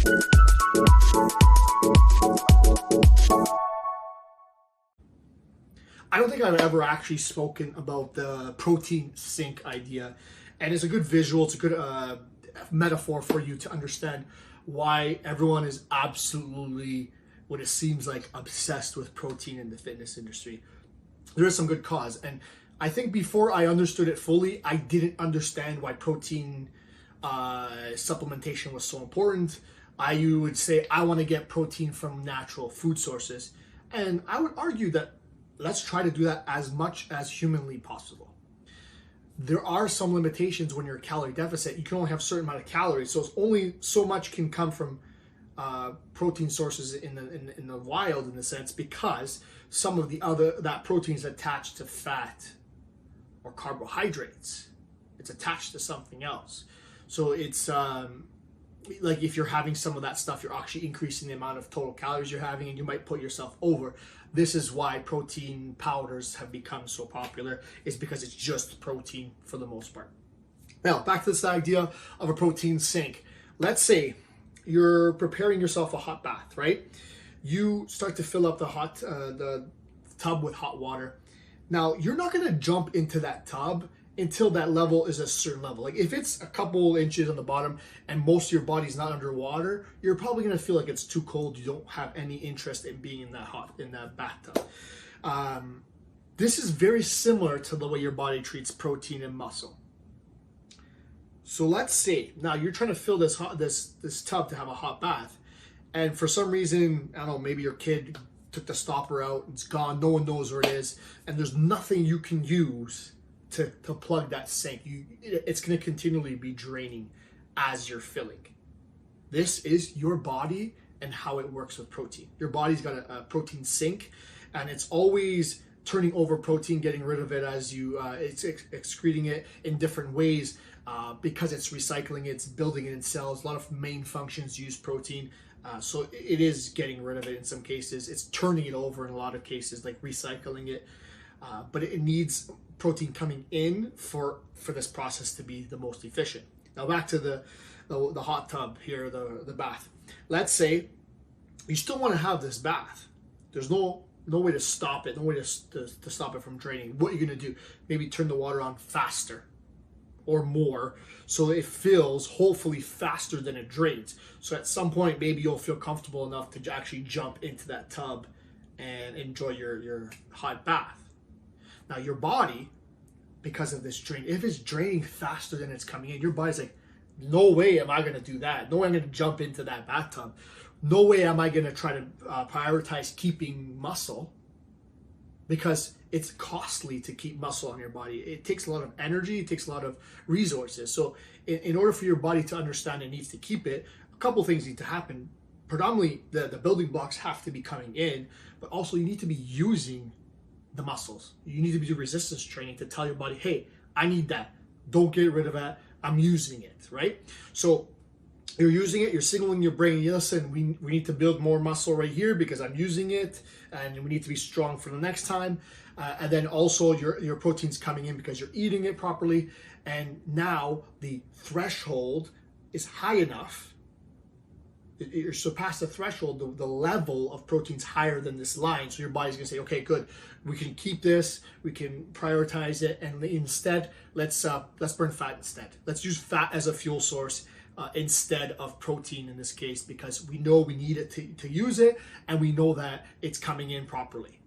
I don't think I've ever actually spoken about the protein sink idea, and it's a good visual, it's a good metaphor for you to understand why everyone is absolutely, what it seems like, obsessed with protein in the fitness industry. There is some good cause, and I think before I understood it fully, I didn't understand why protein supplementation was so important. I would say I want to get protein from natural food sources, and I would argue that let's try to do that as much as humanly possible. There are some limitations when you're a calorie deficit. You can only have a certain amount of calories, so it's only so much can come from protein sources in the wild, in the sense, because some of that protein is attached to fat or carbohydrates. It's attached to something else. So it's like if you're having some of that stuff, you're actually increasing the amount of total calories you're having, and you might put yourself over. This is why protein powders have become so popular, is because it's just protein for the most part. Now, back to this idea of a protein sink. Let's say you're preparing yourself a hot bath, right? You start to fill up the tub with hot water. Now, you're not going to jump into that tub until that level is a certain level. Like if it's a couple inches on the bottom and most of your body's not underwater, you're probably gonna feel like it's too cold. You don't have any interest in being in that bathtub. This is very similar to the way your body treats protein and muscle. So let's say now you're trying to fill this tub to have a hot bath, and for some reason, I don't know, maybe your kid took the stopper out, it's gone, no one knows where it is, and there's nothing you can use to plug that sink. It's going to continually be draining as you're filling. This is your body and how it works with protein. Your body's got a protein sink, and it's always turning over protein, getting rid of it as it's excreting it in different ways because it's recycling it, it's building it in cells. A lot of main functions use protein. So it is getting rid of it in some cases. It's turning it over in a lot of cases, like recycling it. But it needs protein coming in for this process to be the most efficient. Now back to the hot tub here, the bath. Let's say you still want to have this bath. There's no way to stop it, no way to stop it from draining. What you're going to do, maybe turn the water on faster or more so it fills hopefully faster than it drains. So at some point, maybe you'll feel comfortable enough to actually jump into that tub and enjoy your hot bath. Now your body, because of this drain, if it's draining faster than it's coming in, your body's like, no way am I going to do that. No way I'm going to jump into that bathtub. No way am I going to try to prioritize keeping muscle, because it's costly to keep muscle on your body. It takes a lot of energy, it takes a lot of resources. So in order for your body to understand it needs to keep it, a couple things need to happen. Predominantly, the building blocks have to be coming in, but also you need to be using the muscles. You need to be doing resistance training to tell your body, hey, I need that. Don't get rid of that. I'm using it, right? So you're using it, you're signaling your brain, listen, we need to build more muscle right here because I'm using it, and we need to be strong for the next time. And then also your protein's coming in because you're eating it properly. And now the threshold is high enough. You surpass the threshold, the level of protein's higher than this line. So your body's gonna say, okay, good, we can keep this, we can prioritize it, and instead, let's burn fat instead. Let's use fat as a fuel source instead of protein in this case, because we know we need it to use it, and we know that it's coming in properly.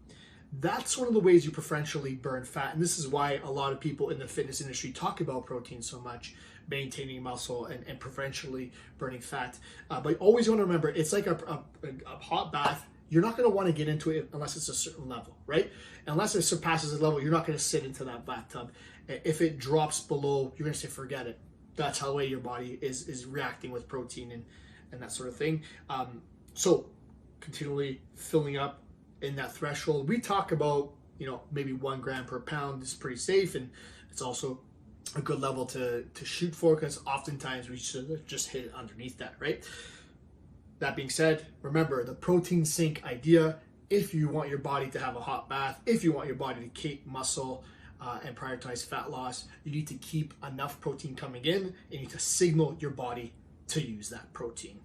That's one of the ways you preferentially burn fat, and this is why a lot of people in the fitness industry talk about protein so much, maintaining muscle and preferentially burning fat. But you always want to remember, it's like a hot bath. You're not going to want to get into it unless it's a certain level, right? Unless it surpasses a level, you're not going to sit into that bathtub. If it drops below, you're going to say, forget it. That's how the way your body is reacting with protein and that sort of thing. So continually filling up in that threshold. We talk about, maybe 1 gram per pound is pretty safe, and it's also a good level to shoot for, because oftentimes we should just hit it underneath that, right? That being said, remember the protein sink idea. If you want your body to have a hot bath, if you want your body to keep muscle and prioritize fat loss, you need to keep enough protein coming in, and you need to signal your body to use that protein.